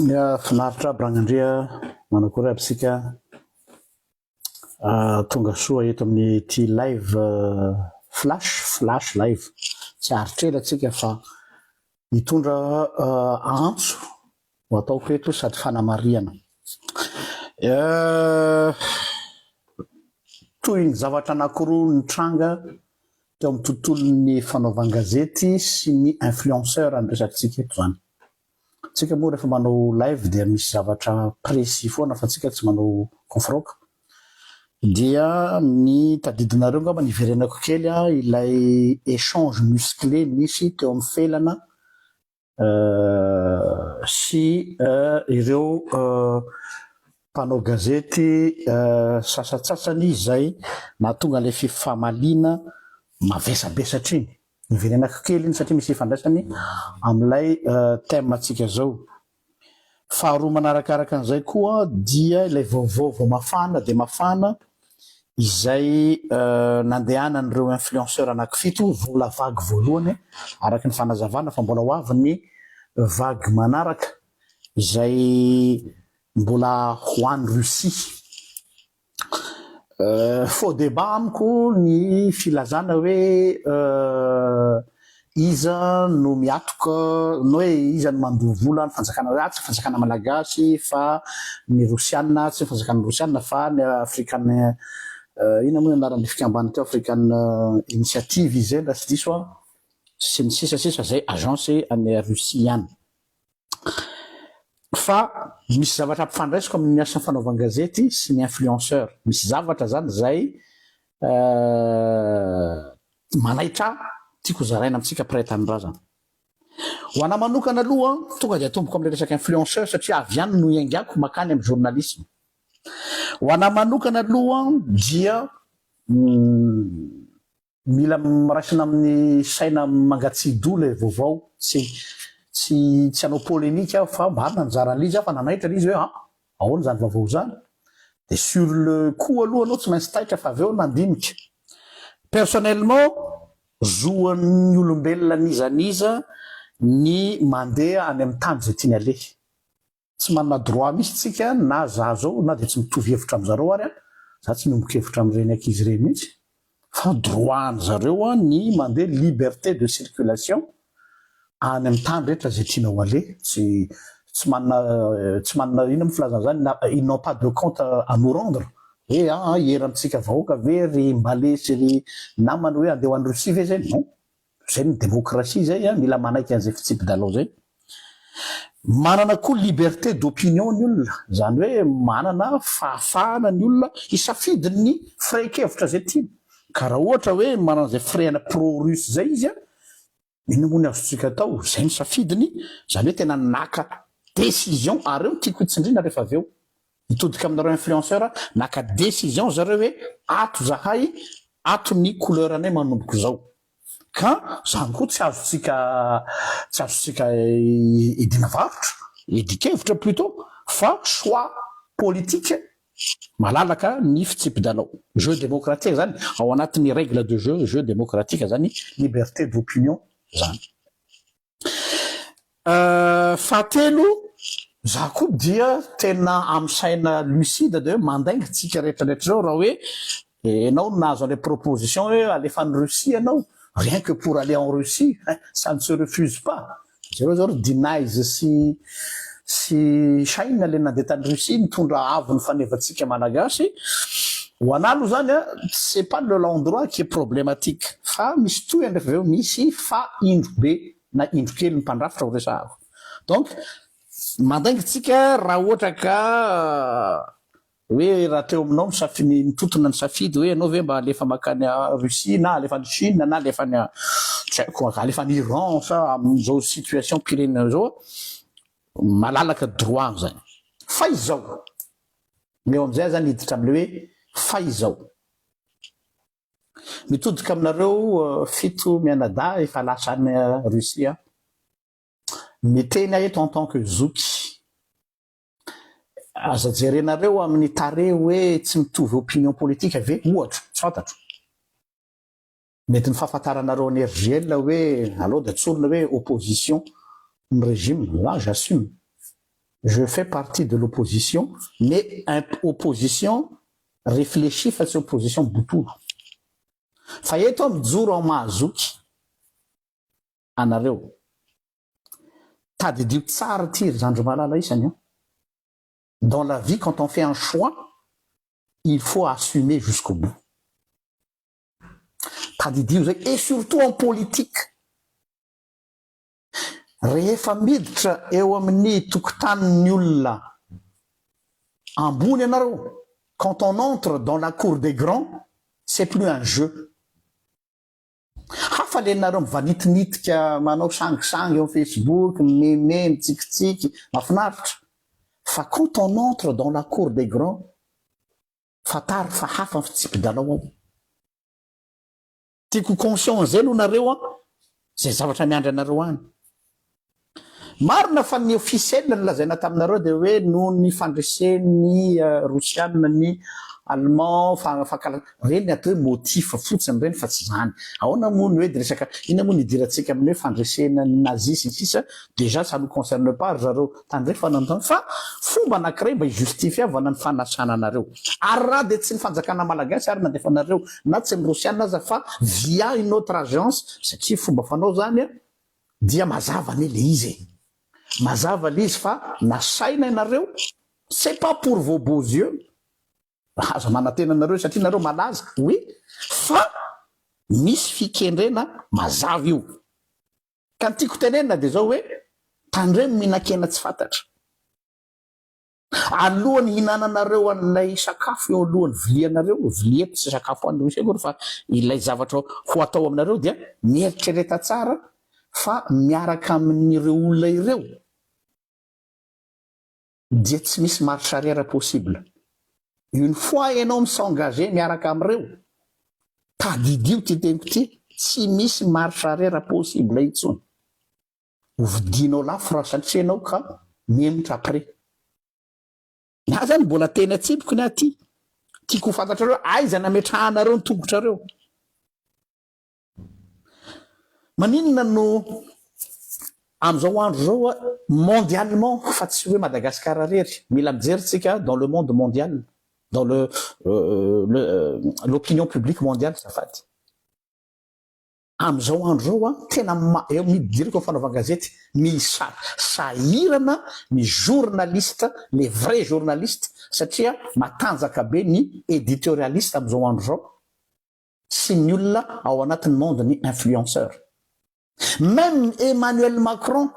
Finaritra Bragnandria manakory aby sika tonga soa eto amin'ny ty live flash live tsy aritrela tsika fa mitondra antso ho ataoko eto sady fanamariana toy ny zavatra anankiroa nitranga teo amin'ny tontolon'ny fanaovan-gazety sy ny influenceur andresatsika eto zany. Tsika moa rehefa manao live dia misy zavatra précis foana fa tsika tsy manao confroque. Dia ny tadidinareo ngamba niverenako kely ilay échange musclé misy teo amin'ny felana sy ireo mpanao gazety sasatsasany izay nahatonga ilay fifamaliana mavesabesatra iny. Niverenako kely iny satria misy ifandraisany amin'ilay thème tsika zao. Faharoa manarakaraka an'izay koa dia ilay vaovao mafana de mafana izay nandehanan'ireo influenceur anankifito vola vague voalohany araky ny fanazavana fa mbola ho avy ny vague manaraka izay mbola ho an'ny Russie. Faux débat amiko ny filazana hoe iza no miatoka no hoe iza no mandoa vola ny fanjakana tsy fanjakana malagasy fa ny rosiana tsy fanjakana rosiana fa ny africaine ina moa anaran'ny fikambany teo africaine initiative izy raha tsy diso sy ny sisa zay agence any Russie ihany. Fa misy zavatra ampifandraisiko amin'ny asan'ny fanaovan-gazety sy ny influenceur. Misy zavatra zany zay manaitra tiako zaraina amitsika piray-tanindrazana. Ho ana manokana aloha tonga dia atomboko amin'ilay resaka influenceur satria avy ihany no iangako makany amin'ny journalisme. Ho ana manokana aloha dia mila miraisina amin'ny saina mangatsidola vaovao tsy hanao polémique fa marina nizaran'izy fa nanaitra izy hoe ahoana zany vaovao zany. De sur le coup aloha anao tsy maintsy taitra fa aveo nandinika. Personnellement zoan'ny olombelona nizaniza ny mandeha any amin'ny tany zay tiany aleha. Tsy manana droit misy tsika na za zao na dia tsy mitovy hevitra amin'izareo ary za tsy miomboko hevitra amin'ireny ankizy ireny mihitsy fa droit an'izareo ny mandeha liberté de circulation any amin'ny tany rehetra zay tianao aleha. Tsy manana ino amin'ny filazana zany ils n'ont pas de compte à nous rendre hoe erantsika vahoaka ve ry mbale sy ry namany hoe andeha ho an'ny Russie ve zay non zay ny démocratie zay mila manaiky an'izay fitsipy-dalao zay. Manana koa liberté d'opinion ny olona zany hoe manana fahafahana ny olona hisafidiny ny firaikevitra zay tiany ka raha ohatra hoe manana zay firehana pro-russe zay izy ino moa ny azontsika atao zay ny safidiny zany hoe tena naka décision ary eo tiako hitsindrina rehefa aveo mitodika aminareo influenceur naka décision zareo hoe ato zahay ato ny couleur anay manomboko zao ka zany koa tsy azontsika idinavarotra idikevitra plutôt fa choix politique malalaka ny fitsipy-dalao. Jeu démocratique zany ao anatin'ny règle de jeu démocratique zany liberté d'opinion zany. Fahatelo za koa dia tena amsaina lucide de hoe mandainga tsika rehetrarehetra zao raha hoe enao nahazo an'ilay proposition hoe alefa any Russie anao rien que pour aller en Russie ça ne se refuse pas. Zareo zao denies sy Chine le nandeha tany Russie mitondra avo ny fanevantsika malagasy. Ho analo zany c'est pas l'endroit qui est problématique fa misy toy andrefa aveo misy fa indro be na indro kely ny mpandrafitra ho resahako. Donc mandainga tsika raha ohatra ka hoe raha teo aminao mitotona ny safidy hoe anao ve mba alefa makany Russie na alefa ny Chine na alefa ny tsy haiko alefa ny Iran sa amin'izao situation pirenena zao malalaka droit zany fa izao meo am'izay zany hiditra am'le hoe fa izao mitodika aminareo fito mianada efa lasa any Russie miteny eto en tant que zoky aza jerenareo amin'ny tare hoe tsy mitovy opinion politique ve ohatra tsy fantatro mety ny fahafantaranareo ny RGL hoe allo de tsorina hoe opposition ny régime là j'assume je fais partie de l'opposition, mais opposition réfléchie fa tsy opposition botolo. Fa eto mijoro ao mahazoky anareo. Tadidio tsara ty ry zandro malala isany. Dans la vie, quand on fait un choix, il faut assumer jusqu'au bout. Tadidio zay, et surtout en politique. Rehefa miditra eo amin'ny tokotanin'ny olona ambony anareo, quand on entre dans la cour des grands, c'est plus un jeu. Hafa lenareo mivanitinitika manao sangisangy eo Facebook, meme, mitsikitsiky, mafinaritra. Fa quand on entre dans la cour des grands, fatary fa hafa ny fitsipidalao ao. Tiako conscient zay aloha nareo zay zavatra miandry anareo any. Marina fa ny officiel nolazaina taminareo dia hoe noho ny fandresen'ny Rosiana ny Allemand reny atao hoe motif fotsiny reny fa tsy zany. Ahoana moa ny hoe de resaka ina moa ny idirantsika amin'ny hoe fandresena ny nazisme sisa déjà ça nous concerne pas zareo tandray fanantany fa fomba anankiray mba hijustifiavana ny fanasana anareo. Ary raha dia tsy ny fanjakana malagasy ary nandefa anareo na tsy ny Rosiana aza fa via une autre agence satria fomba fanao zany dia mazava ny le izy. Mazava l'izy fa nasaina ianareo, c'est pas pour vos beaux yeux. Aza manantena anareo satria nareo malaza, oui, fa misy fikendrena mazava io. Ka ny tiako tenenina dia zao hoe tandreo mihinan-kena tsy fantatra. Alohan'ny hinananareo an'ilay sakafo eo alohan'ny vilianareo, vilia tsy sakafo an'io sekory fa ilay zavatra ho atao aminareo dia mieritrereta tsara fa miaraka amin'ireo olona ireo dia tsy misy marche arrière possible. Une fois ianao s'engager miaraka am'ireo, tadidio ty tempo ty, tsy misy marche arrière possible intsony. Hovidinao lafo raha satria ianao ka memitra après. Na zany mbola tena tsipiko ny aty. Tiako ho fantatrareo aiza nametrahanareo ny tongotrareo. Maninona no am'izao andro zao mondialement fa tsy hoe Madagascar rery, mila mijeritsika dans le monde mondial, dans l'opinion publique mondiale safady. Am'izao andro zao tena eo midiriko ny fanaovana gazety misahirana ny journaliste, les vrais journalistes satria matanjaka be ny éditorialiste am'izao andro zao sy ny olona ao anatin'ny monde ny influenceur. Même Emmanuel Macron,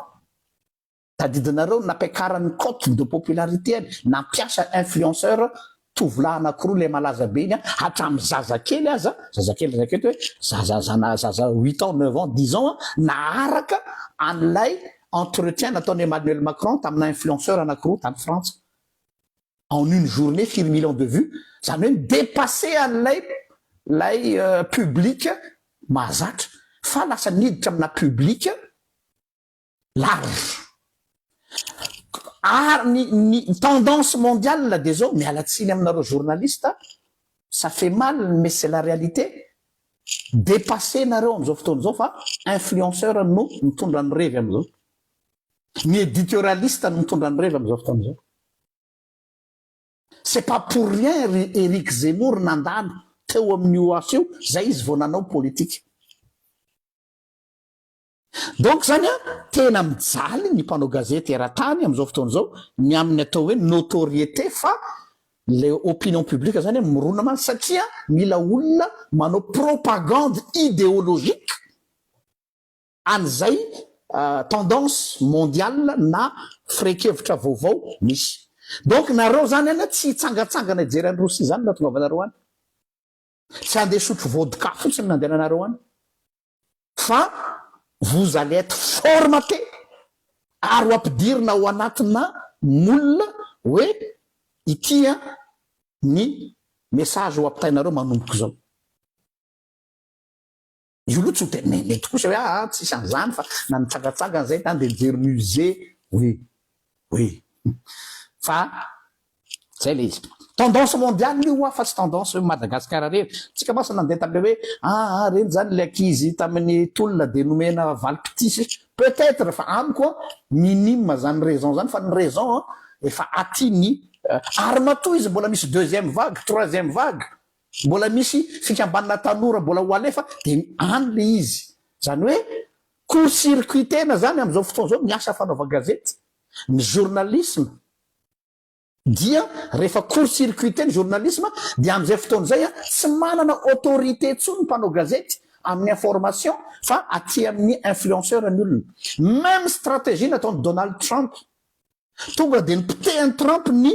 tadidinareo nampiakarany cote de popularité nampiasa influenceur tovolahy anankiroa le malaza be iny hatramin'ny zazakely aza, zazakely raketo hoe zaza 8 ans, 9 ans, 10 ans naharaka an'ilay entretien nataony Emmanuel Macron tamina influenceur anankiroa tany France. En une journée, 4 millions de vues, ça a dépassé an'ilay public mahazatra. Fa lasa niditra amina public large. Ny tendance mondiale là des hommes, mais à la tsiny aminareo journaliste, ça fait mal, mais c'est la réalité. Dépasser nareo am'izao fotoana zao fa influenceur no mitondra ny revy am'izao. Ny éditorialiste no mitondra ny revy am'izao fotoana zao. C'est pas pour rien Éric Zemmour nandalo teo amin'ny OAS io, zay izy vao nanao politique. Donc zany tena mijaly ny mpanao gazety eran-tany am'izao fotoana zao ny amin'ny atao hoe notoriété fa le opinion publique zany mirona man satria mila olona manao propagande idéologique an'izay tendance mondiale na firaikevitra vaovao misy. Donc nareo zany ana tsy hitsangatsangana hijery any Rosia zany natongavanareo any. Tsy andeha sotro vodka fotsiny nandehananareo any. Fa vous allez être formaté ary ampidirina ao anatina molina hoe ity ny message ho ampitainareo manomboka zao. Io loha tsy ho tena mety kosa hoe tsy isan'izany fa na nitsangatsangana zay tany de mijery musée, oui fa zay le izy. Tendance mondiale io fa tsy tendance Madagascar rery. Tsika masa nandeha tamile hoe reny zany le ankizy tamin'ny tolona de nomena valim-pitisy peut-être fa amiko minime zany raison zany fa ny raison efa aty ny ary matoa izy mbola misy deuxième vague troisième vague mbola misy fikambanana tanora mbola ho alefa de any le izy zany hoe court circuitena zany am'izao fotoana zao miasa fanaova gazety ny journalisme dia rehefa court circuité ny journalisme dia am'izay fotoana zay tsy manana autorité tsony ny mpanao gazety amin'ny information fa aty amin'ny influenceur ny olona même stratégie nataony Donald Trump tonga de nipitehany Trump ny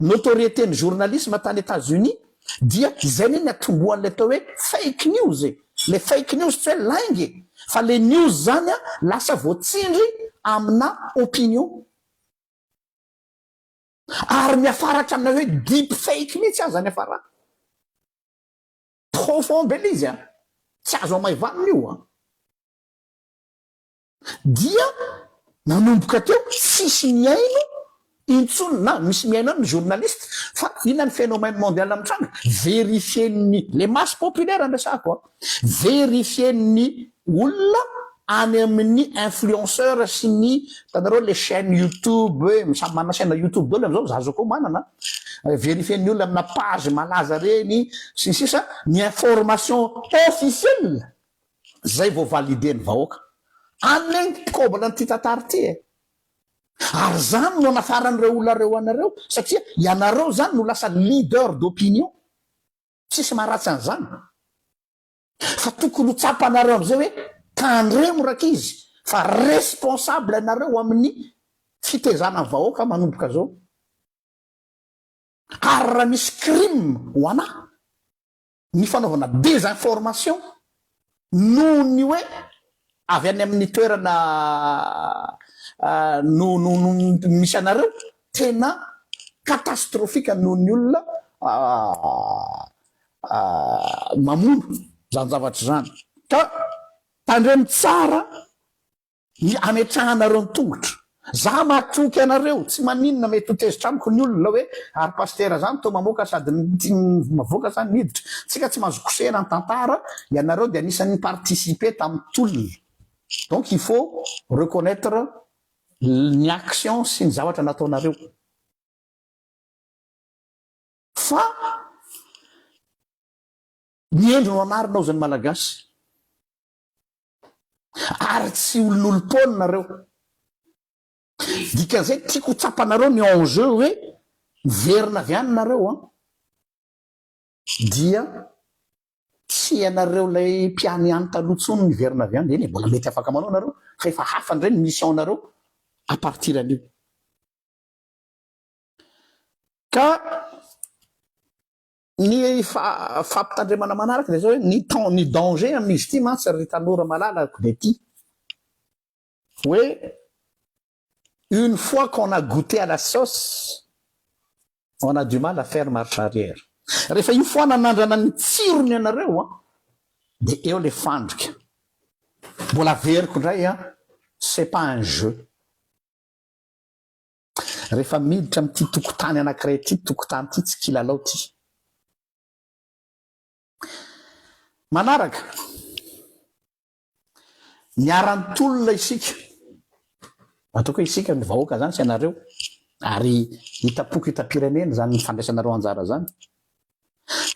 notoriété ny journalisme tany États-Unis dia izay ny atomboan'le atao hoe fake news le fake news tsy hoe laingy fa le news zany lasa voatsindry amina opinion ary miafaratra amina hoe deep fake mihitsy azy zany afara profond be izy tsy azo amaivanina io dia nanomboka teo sisy miaino intsony na misy miaino ny journaliste fa inona ny phénomène mondial amitranga vérifier ny les masses populaires amresako vérifier ny olona any amin'ny influenceur sy ny tanareo les chaînes YouTube samy manana chaîne YouTube dolo am'izao zazo koa manana vérifier ny olona amina page malaza reny sy sisa ny information officielle zay vao validé ny vahoaka any kobana ny ty tantara ty ary zany no nafaran'ireo olona reo anareo satria ianareo zany no lasa leader d'opinion tsisy maharatsy an'izany fa tokony ho tsapanareo am'izay hoe tandremo raka izy fa responsable anareo amin'ny fitezana vahoaka manomboka zao ary raha misy crime ho ana ny fanaovana désinformation noho ny hoe avy any amin'ny toerana no misy anareo tena catastrophique noho ny olona mamono zany zavatra zany ka tandremo tsara ny ametrahanareo ny tongotra za matroky anareo tsy maninona mety ho tezitra amiko ny olona hoe ary pastera zany to mamoaka sady mavoaka zany miditra tsika tsy mahazo kosehana ny tantara ianareo de anisan'ny participer tamin'ny tolona donc il faut reconnaître ny action sy ny zavatra nataonareo fa miendro no anarinao zany malagasy ary tsy olon'olom-pony nareo dikan'izay tiako ho tsapanareo ny enjeu hoe verina avy any nareo dia tsy ianareo lay mpiany any talohatsony ny verina avy any eny mbola mety afaka manao nareo fa efa hafa ndray ny mission nareo à partir an'io ka ny fampitandremana manaraka de zao hoe ny danger amin'izy ty mantsy ry tanora malalako de ty hoe une fois qu'on a goûté à la sauce on a du mal à faire marche arrière rehefa io fois nanandrana ny tsirony anareo de eo le fandrika mbola veriko ndray c'est pas un jeu rehefa miditra am'ty tokotany anankiray ty tokotany ty tsy kilalao ty manaraka miarantolona isika ataoko hoe isika ny vahoaka zany sy anareo ary hitapoko hitapirenena zany ny fandraisanareo anjara zany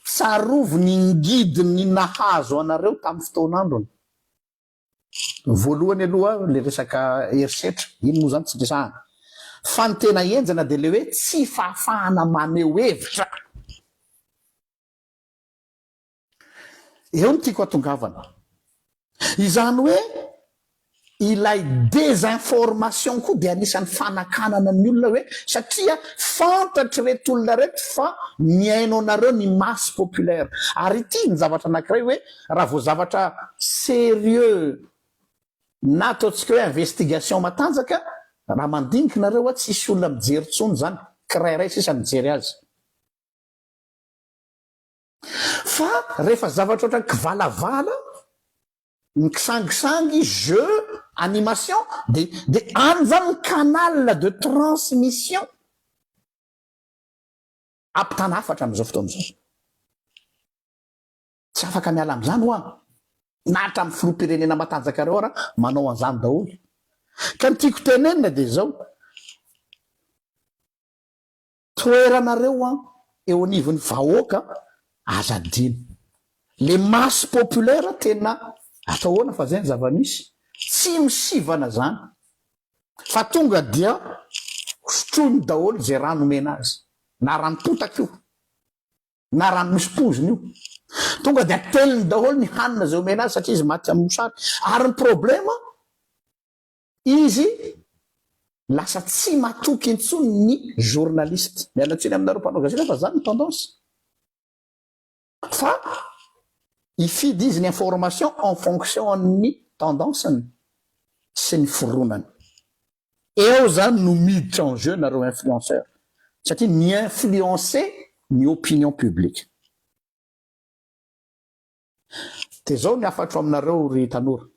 tsarovo ny ngidiny nahazo anareo tamin'ny fotoan'androny voalohany aloha le resaka herisetra iny moa zany tsy resahana fa ny tena enjana de le hoe tsy fahafahana maneho hevitra eo ny tiako atongavana izany hoe ilay désinformation koa de anisan'ny fanakanana ny olona hoe satria fantatry reto olona reto fa miaino anareo ny masse populaire ary ity ny zavatra anankiray hoe raha vo zavatra sérieux na ataotsika hoe investigation matanjaka raha mandinikinareo tsisy olona mijery tsony zany kirairay sisa mijery azy fa rehefa zavatra ohatran'ny kivalavala ny kisangisangy jeu animation de any canal de transmission ampitana afatra am'izao fotoana zao tsy afaka miala am'izany hoa na hatramin'ny filoham-pirenena matanjaka reo ara manao an'izany daholo Ka ny tiako tenenina dia zao, toeranareo a eo anivon'ny vahoaka azadino. Le masse populaire tena atao ahoana fa zay ny zava-misy, tsy misivana zany fa tonga dia sotrony daholo zay rano omena azy, na rano potaka io na rano misy poziny io, tonga dia ateliny daholo ny hanina zay omena azy satria izy maty amin'ny mosary. Ary ny problema, izy lasa tsy matoky intsony ny journaliste. Mialatsiny aminareo mpanao gazeta fa zany ny tendance, fa ifidy izy ny information en fonction amin'ny tendanceny sy ny foronany. Eo zany no miditra en jeu nareo influenceur, satria ny influencer ny opinion publique. Te zao ny afatro aminareo ry tanora,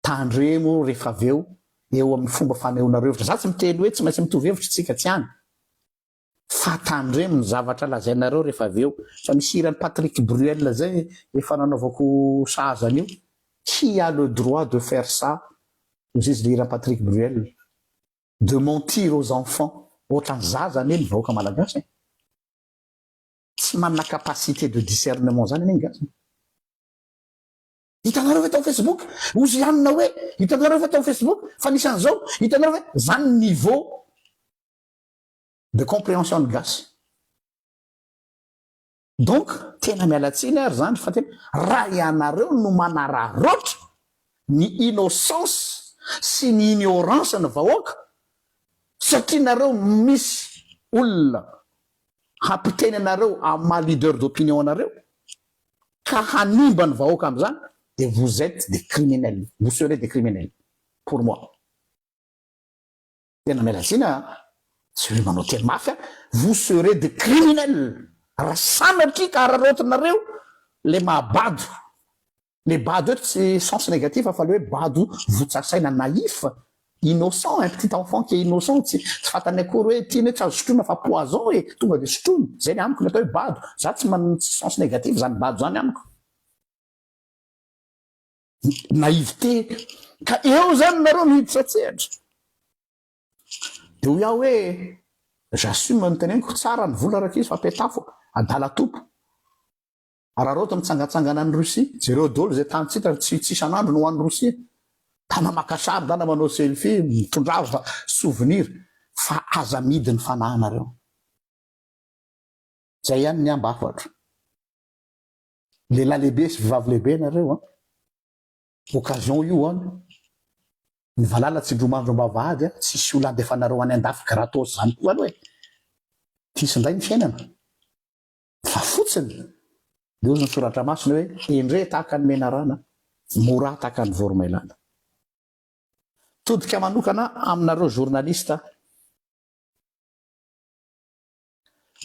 tandremo rehefa aveo eo amin'ny fomba fanehoana hevitra. Za tsy miteny hoe tsy maintsy mitovy hevitra tsika tsy hany, fa tandremo ny zavatra lazainareo rehefa aveo. Fa misy hirany Patrick Bruel zay efa nanaovako sahazany io, qui a le droit de faire ça, ozy izy le hirany Patrick Bruel, de mentir aux enfants. Ohatrany zaza ane ny vahoaka malagasy, tsy manana capacité de discernement zany ane gasy. Hitanareo ve tao Facebook, ozy hanina hoe hitanareo ve tao Facebook, fa nisan'izao hitanareo ve, zany niveau de compréhension de gasy. Donc tena mialatsiny ary zany fa tena raha ianareo no manararoatra ny innocence sy ny ignorance ny vahoaka, satria nareo misy olona hampiteny anareo amin'ny maha leader d'opinion anareo ka hanimba ny vahoaka amin'izany, et vous êtes des criminels, vous serez des criminels pour moi. Tena mialatsina tsy hoe manao teny mafy, vous serez des criminels. Raha sanatry ka ararotinareo le mahabado, le bado eto tsy sens négatif fa le hoe bado votsasaina naïf, innocent, un petit enfant qui est innocent, tsy fantany akory hoe tiany hoe tsy azo sotrona fa poison e tonga dia sotrony, zay ny amiko ny atao hoe bado. Za tsy manana sens négatif zany bado zany amiko, naïveté. Ka eo zany nareo mihiditra tsehatra. Dia ho iaho hoe j'assume ny teneniko tsara ny vola raka izy fa petafo adala tompo. Araroto mitsangatsangana any Rosia, jereo dolo zay tany tsitra tsy isan'andro no hoan'ny Rosia, tana maka sary dana manao selfie mitondrava souvenir, fa aza midy ny fanahinareo. Zay ihany ny ambafatra. Lehilahy lehibe sy vivavy lehibe nareo a, occasion io any ny valala tsy indromandro ambavahady a, tsisy olona andefanareo any andafy gratos zany koa hoe tisindray ny fiainana, fa fotsiny dia ozy ny soratra masina hoe endre tahaka ny menarana, mora tahaka ny voromailala. Todika manokana aminareo journalista,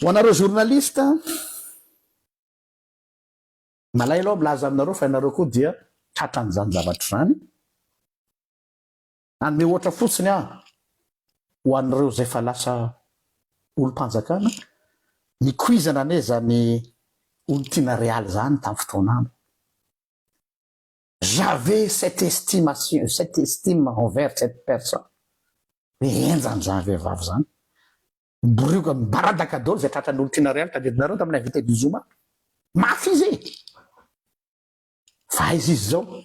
ho anareo journalista, malay aloha milaza aminareo fa ianareo koa dia tratran'izany zavatra zany. Anome ohatra fotsiny ho anareo zay fa lasa olom-panjakana, nikuizana ane zany olo tiana réal zany tamin'ny fotoanandro. J'avais cette estimation, cette estime envers cette personne. Enjany zany vehivavy zany. Borioka mibaradaka daholo zay tratran'olo tiana réal tadidinareo tamin'ny invité du Zuma. Mafy izy. Fa izy zao.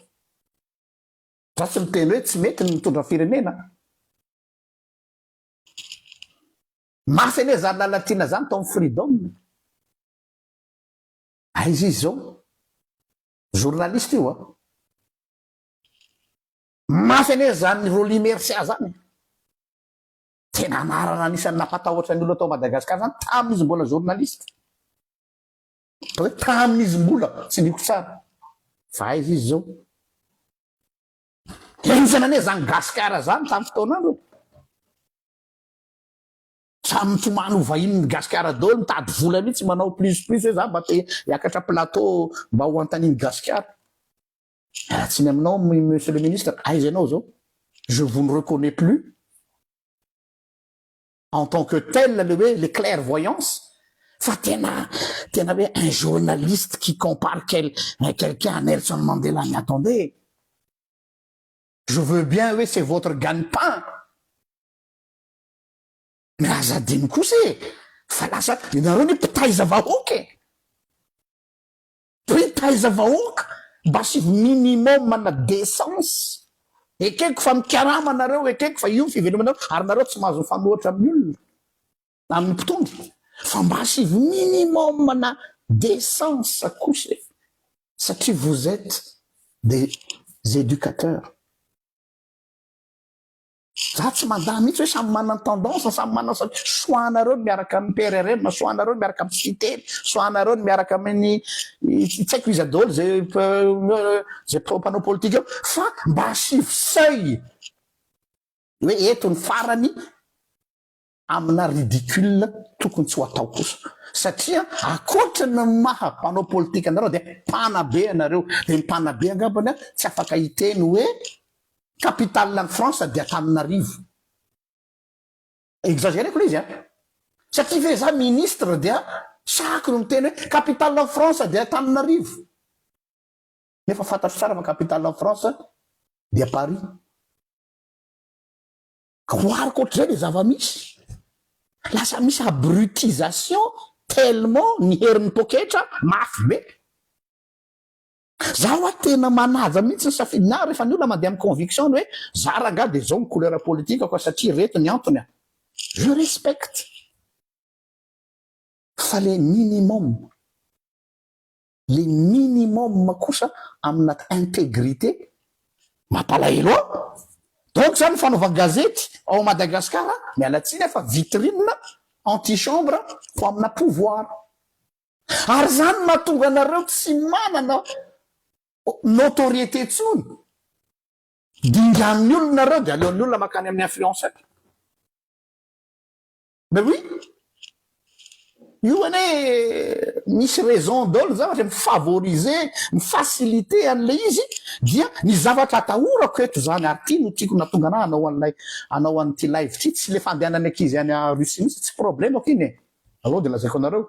Za tsy miteny hoe tsy mety ny mitondra firenena. Mafy ane zany lalatiana zany tao amin'ny freedom. Izy zao. Journaliste io a. Mafy ane zany Roly Mercia zany. Tena anarana anisan'ny nampatahotra ny olona tao Madagasikara zany tamin'izy mbola journaliste. Hoe tamin'izy mbola tsy niko tsara. Fa izy zao. Ensana ane zany Gasikara zany tamin'ny fotoanandro. Samy mitomany ho vahiny Gasikara daholo mitady vola mihitsy manao plus hoe za mba te hiakatra plateau mba ho antaniny Gasikara. Ratsiny aminao monsieur le ministre, aizanao zao, je vous ne reconnais plus en tant que tel les clairvoyances. Fa tena hoe un journaliste qui compare quelqu'un à Nelson Mandela, mais attendez, Je veux bien, oui, c'est votre gagne-pain. Mais azadiny kosa fa lasa ianareo ny mpitaiza vahoaka mpitaiza vahoaka mba sy minimum na décence ekeko fa mikarama anareo ekeko fa io fivelomanareo ary nareo tsy mahazo mifanohitra amin'ny olona amin'ny mpitondry fa mba sy minimum na décence kosa satria vous êtes des éducateurs. Za tsy mandà mihitsy hoe samy manana tendance samy manana soanareo miaraka amin'ny PRRM na soanareo miaraka amin'ny cité soanareo miaraka amin'ny tsy haiko izy daholo zay mpanao politika fa mba sivy seuil hoe eto ny farany amina ridicule tokony tsy ho atao kosa satria akoatra ny maha mpanao politika anareo dia mpanabe anareo dia mpanabe angambany tsy afaka hiteny hoe capitale la France dia Antananarivo. Exagéreko izy satria ve za ministre dia saky no miteny hoe capitale la France dia Antananarivo. Nefa fantatro tsara fa capitale la France dia Paris. Koariko ohatr'izay le zava-misy. Lasa misy abrutisation tellement ny herin'ny poketra mafy be. Zaho tena manaja mihitsy ny safidina rehefa ny olona mandeha amin'ny conviction hoe za ranga dia zao ny couleur politique ko satria reto ny antony je respecte fa le minimum kosa amina intégrité mampalahelo donc zany fanaovana gazety ao Madagasikara mialatsiny efa vitrine antichambre ho amina pouvoir ary zany mahatonga anareo tsy manana notoriété tsony dingan'ny olona reo dia aleon'ny olona makany amin'ny influenceur. Mais oui io ane misy raison dolo zavatra mifavoriser mifacilité an'le izy dia ny zavatra atahorako eto zany ary ty no tiako natonga ana anao an'ity live ty tsy le fandehanany ankizy any a Russie mihitsy tsy problème ako iny aloha dia lazaiko anareo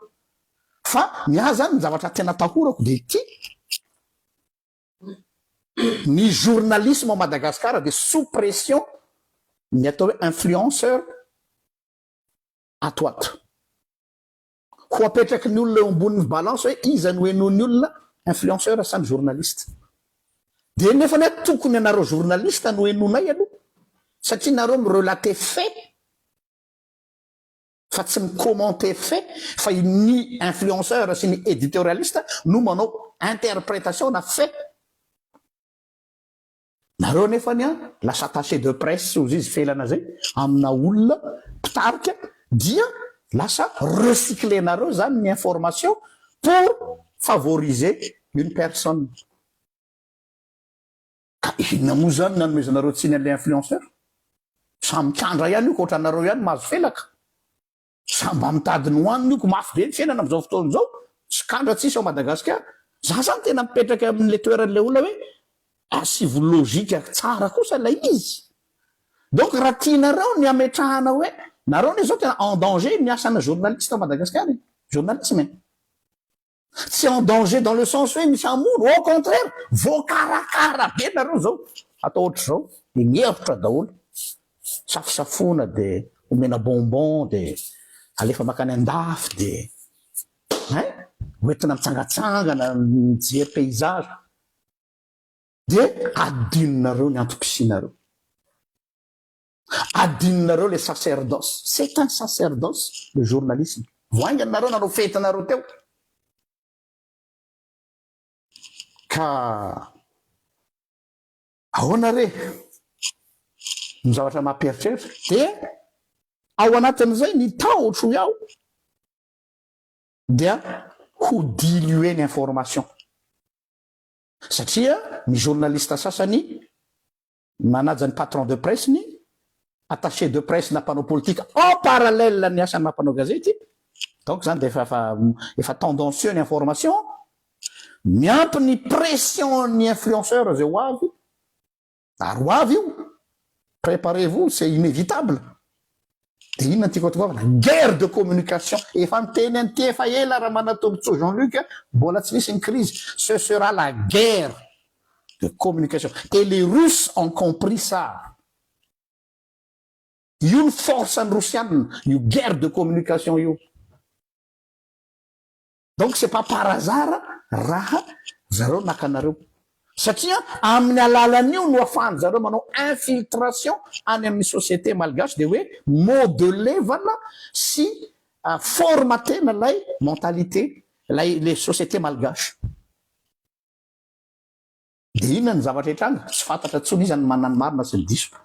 fa miahy zany ny zavatra tena atahorako dia ty ny journalisme au Madagascar de sous pression ny atao hoe influenceur atoato ho apetraky ny olona eo amboniny balance hoe iza no henon'ny olona influenceur samy journaliste dia nefa ny tokony anareo journaliste no henonay aloha satria nareo mirelater fait fa tsy micommente fait fa ny influenceur sy ny éditorialiste no manao interprétation na fait. Nareo nefany lasa attaché de presse ozy izy felana zay amina olona pitarika dia lasa recyclenareo zany ny information pour favoriser une personne. Ka inona moa zany nanomezanareo tsiny an'le influenceur samy kandra ihany io ka ohatranareo ihany mahazo felaka samba mitadiny hoaniny io ko mafy be ny fiainana am'izao fotoana zao tsy kandra tsisy ao Madagasikara za zany tena mipetraka amin'le toeran'le olona hoe asivo logika tsara kosa la izy donc raha tianareo ny ametrahana hoe nareo ne zao tena en danger ny asana journaliste au Madagascar journalisme tsy en danger dans le sens hoe misy amono au contraire voakarakara be nareo zao atao ohatra zao de mihevitra daholo safosafona de omena bonbon de alefa makany andafy de hoentina mitsangatsangana mijery paysage de adininareo ny antom-pisinareo adininareo le sacerdoce c'est un sacerdoce le journalisme voanganareo nanao fetinareo teo ka ahoana re ny zavatra mampieritreritra dia ao anatin'izay ny taotro iaho dia ho diluer ny information satria ny journaliste sasany manaja ny patron de presse ny attaché de presse na mpanao politique en parallèle ny asany mampanao gazety donc zany de efa tendancieux ny information miampy ny pression ny influenceur zay ho avy ary ho avy io préparez-vous c'est inévitable de inona tiako atokavana guerre de communication efa miteny an'ty efa ela raha manatombotso Jean-Luc mbola tsy misy ny crise ce sera la guerre de communication. Et les Russes ont compris ça. Io ny force ny Rosianina, io guerre de communication io. Donc c'est pas par hasard raha zareo nakanareo. Satria amin'ny alalan'io no ahafahany zareo manao infiltration any amin'ny société malgasy de hoe modelevana sy formatena lay mentalité lay les sociétés malgasy. De inona ny zavatra etrany tsy fantatra tsony izy any manany marina sy ny diso.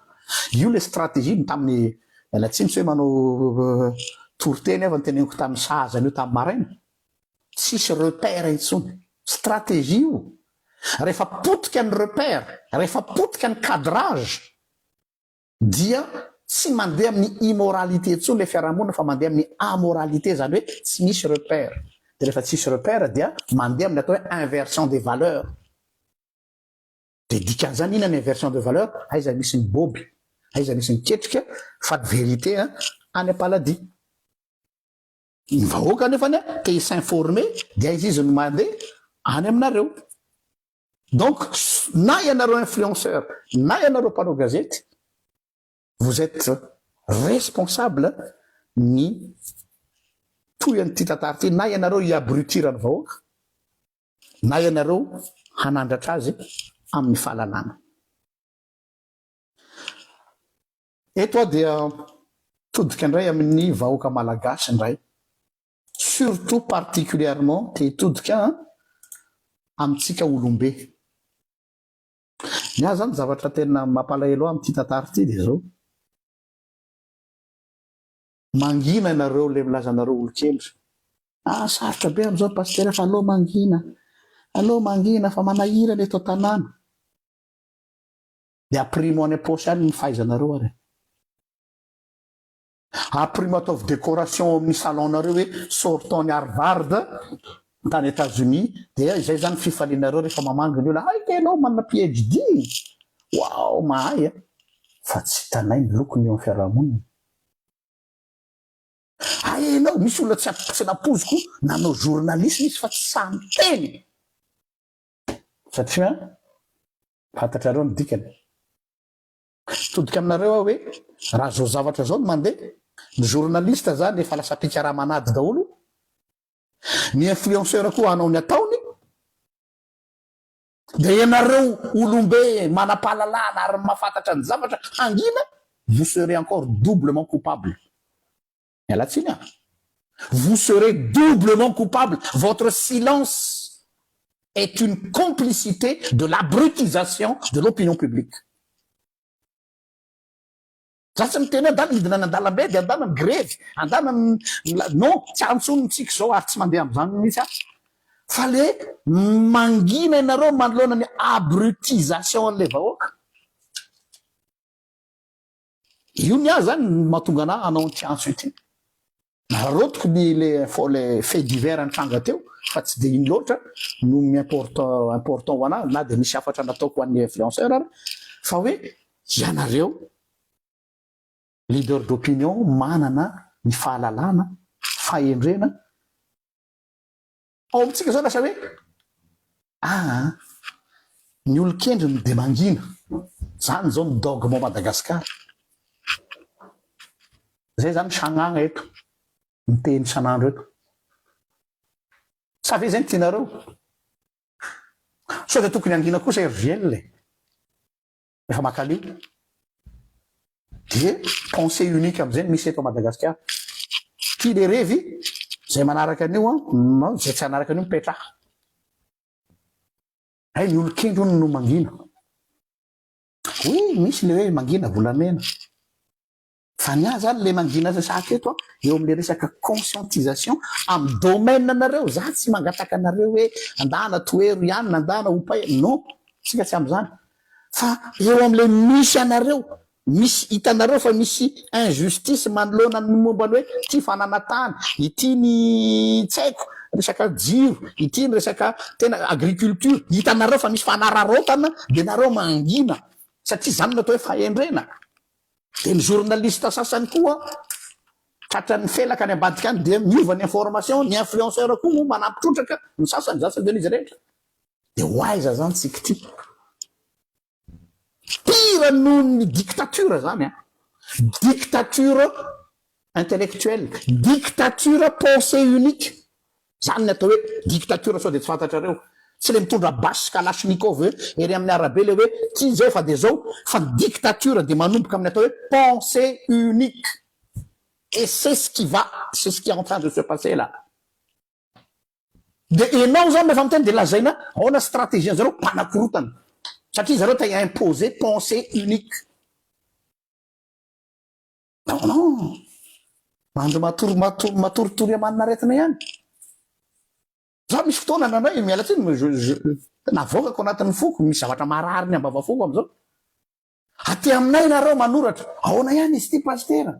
Io le stratégie ny tamin'ny alatsiny tsy hoe manao toriteny avy ny teneniko tamin'ny sahazany io tamin'ny maraina. Tsisy repère intsony. Stratégie io. Rehefa potika ny repère, rehefa potika ny cadrage, dia tsy mandeha amin'ny immoralité tsony le fiarahamonina fa mandeha amin'ny amoralité, zany hoe tsy misy repère. De rehefa tsisy repère dia mandeha amin'ny atao hoe inversion des valeurs. De dikan'izany inona ny inversion de valeur? Aiza misy ny boby, aiza misy ny ketrika, fa de vérité any am-paladie. Ny vahoaka nefany te s'informer dia izy no mandeha any aminareo. Donc na ianareo influenceur, na ianareo mpanao gazety, vous êtes responsable ny toyan'ity tantara ity, na ianareo iabrutir ny vahoaka, na ianareo hanandratra azy amin'ny fahalalana. Eto dia todika indray amin'ny vahoaka malagasy indray, surtout particulièrement te todika amintsika olombe. Ny azy zany zavatra tena mampalahelo amin'ity tantara ity dia zao. Mangina ianareo le milazanareo olokely. Sarotra be amin'izao pasteur fa allo mangina fa manahira le tao tanàna. Dia aprimo any am-paosy any ny fahaizanareo ary. Aprimo ataovy décoration amin'ny salonnareo hoe sortant ny Harvard tany États-Unis, dia izay zany fifalianareo rehefa mamangina io la haika ianao manana PhD. Wow, mahay. Fa tsy tanay ny lokony eo amin'ny fiarahamonina. Ianao misy olona tsy napoziko nanao journaliste misy fa tsy samy teny. Satria fantatrareo ny dikany. Todika aminareo hoe raha zao zavatra zao no mandeha, ny journaliste zany efa lasa pikaraha-manady daholo, ny influenceur koa hanao ny ataony, dia ianareo olombe manampahalalana ary mahafantatra ny zavatra hangina, vous serez encore doublement coupable. Alatsiny vous serez doublement coupable. Votre silence est une complicité de l'abrutisation de l'opinion publique. Za tsy miteny andana midina ny andalambe dia andana ny grevy, andana non tsy antsony tsika zao ary tsy mandeha amin'izany mihitsy fa le mangina ianareo manoloana ny abrutisation an'le vahoaka. Io ny azy zany mahatonga anahy hanao ny tiantso ity. Rotiko le fait divers nitranga teo fa tsy dia iny loatra no important ho anahy, na dia misy hafatra nataoko ho an'ny influenceur ary, fa hoe ianareo leader d'opinion manana ny fahalalana, fahendrena. Ao amintsika zao lasa hoe ny olon-kendry no dia mangina. Zany zao ny dogme Madagasikara. Zay zany sagnagna eto, ny teny sanandro eto. Sa ve zay ny tianareo? Sao dia tokony angina kosa RGL efa makalio. Dia pensée unique amin'izay misy eto Madagasikara. Ty le revy zay manaraka an'io zay tsy anaraka an'io mipetraha. Ny olon-kendro no mangina. Oui, misy le hoe mangina volamena. Fa ny azy zany le mangina sasaka eto eo amin'le resaka conscientisation amin'ny domaine anareo. Za tsy mangataka anareo hoe andana toero ihany, andana hopay. Non, tsika tsy amin'izany. Fa eo amin'le misy anareo, misy hitanareo fa misy injustice manoloana ny momba ny hoe ty fananatany, ity ny tsaiko resaka jiro, ity ny resaka tena agriculture, hitanareo fa misy fanararotana dia nareo mangina satria zany natao hoe fahendrena. Dia ny journaliste sasany koa tratra ny felaka ny ambadika any dia miova ny information, ny influenceur koa moa manampitrotraka ny sasany zasany izy rehetra. Dia ho aiza zany tsika ty? dictature noho ny dictature zany a dictature intellectuelle dictature pensée unique zany ny atao hoe dictature sao de tsy fantatrareo tsy le mitondra basy kalashnikov ery amin'ny arabe le hoe ty zao fa de zao fa ny dictature de manomboka amin'ny atao hoe pensée unique et c'est ce qui est en train de se passer là de enao zany rehefa miteny de lazaina aona stratégie zareo mpanakorotana satria zareo ta imposer pensée unique non mandro matoritory amanina aretina ihany za misy fotoana nanay miala tsiny navokako anatin'ny foko misy zavatra marary ny ambava foko am'izao aty aminay nareo manoratra ahoana ihany izy ty pastera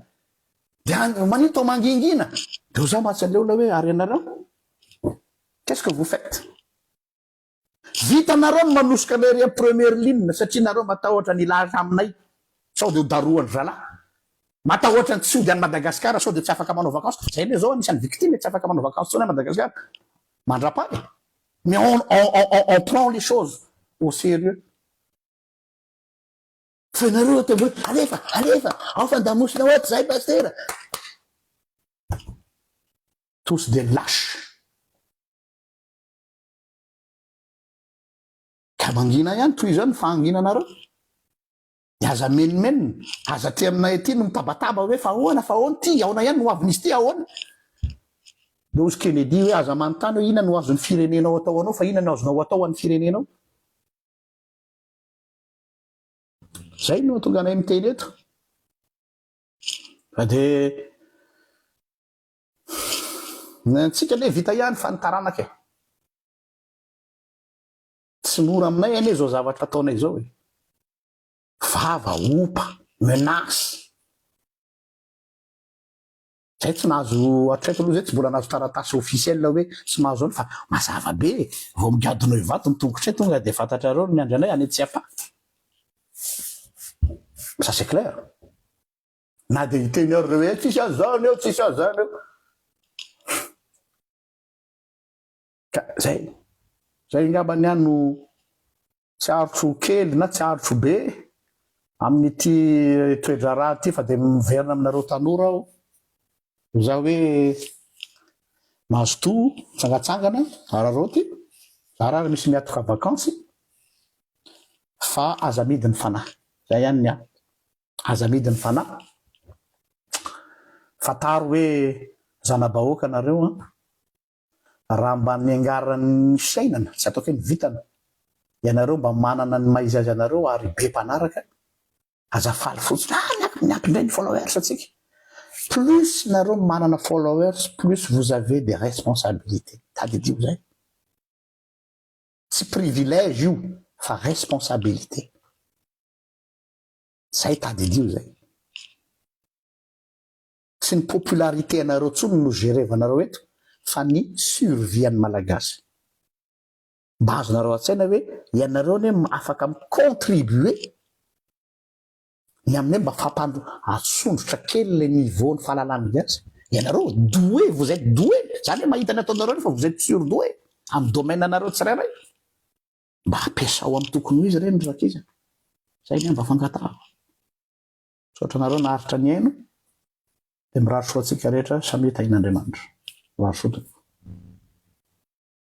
de manito mangingina de za matsy an'leo la hoe ary anareo qu'est-ce que vous faites vita nareo ny manosika lery première ligne satria nareo matahotra ny lahatra aminay sao de ho daroany zalahy matahotra ny tsy ody any Madagasikara sao de tsy afaka manao vacances zay le zao anisany victime tsy afaka manao vacances tsony à Madagascar mandrapaly mais on prend les choses au sérieux fenareo te alefa ao fandamosina oaty zay pastera tous des lâches ka mangina ihany toy izany fahangina anareo de aza menimenina aza ty aminay aty no mitabataba hoe fa ahoana ty aona ihany no avin'izy ty ahoana de ozy Kennedy hoe aza manontany hoe ina no azon'ny firenenao atao anao fa ina no azonao atao an'ny firenenao zay no tonga anay miteny eto fa de nantsika le vita ihany fa nitaranaka tsy mora aminay ane zao zavatra ataonay zao e vava opa menace zay tsy nahazo atraiko aloha zay tsy mbola nahazo taratasy officiel hoe tsy mahazo any fa mazava be vao migadonao ivato mitongotra e tonga de fantatrareo ny andranay any tsy apa ça c'est clair na de hiteny ao reo hoe tsisy azany eo tsisy azany eo ka zay ngambany ihany no tsy arotro kely na tsy arotro be amin'ity toedra raha ty fa de miverina aminareo tanora aho za hoe mahazo to tsangatsangana arareo ty arara misy miatoka vacances fa aza midiny fanahy zay ihany ny aza midiny fanahy fataro hoe zanabahoaka nareo raha mba niangaran'ny fiainana tsy ataoko hoe mivitana ianareo mba manana ny maizy azy anareo ary be mpanaraka aza faly fotsiny miampindray ny followers atsika plus nareo manana followers plus vous avez des responsabilités tadidio zay tsy privilège io fa responsabilité zay tadidio zay tsy ny popularité anareo tsony no gérevanareo eto fa ny survie an'ny malagasy mba azonareo an-tsaina hoe ianareo ne afaka micontribuer ny amin'e mba fampando atsondrotra kely le niveau ny fahalalany gasy ianareo doué vous êtes doué zany hoe mahita ny ataonareo fa vous êtes surdoué amin'ny domaine anareo tsirairay mba ampiasao amin'ny tokony ho izy reny rakiza zay ny mba fangatahako sotra nareo naharitra ny aino de mirary soatsika rehetra samy tain'Andriamanitra. Varsågod.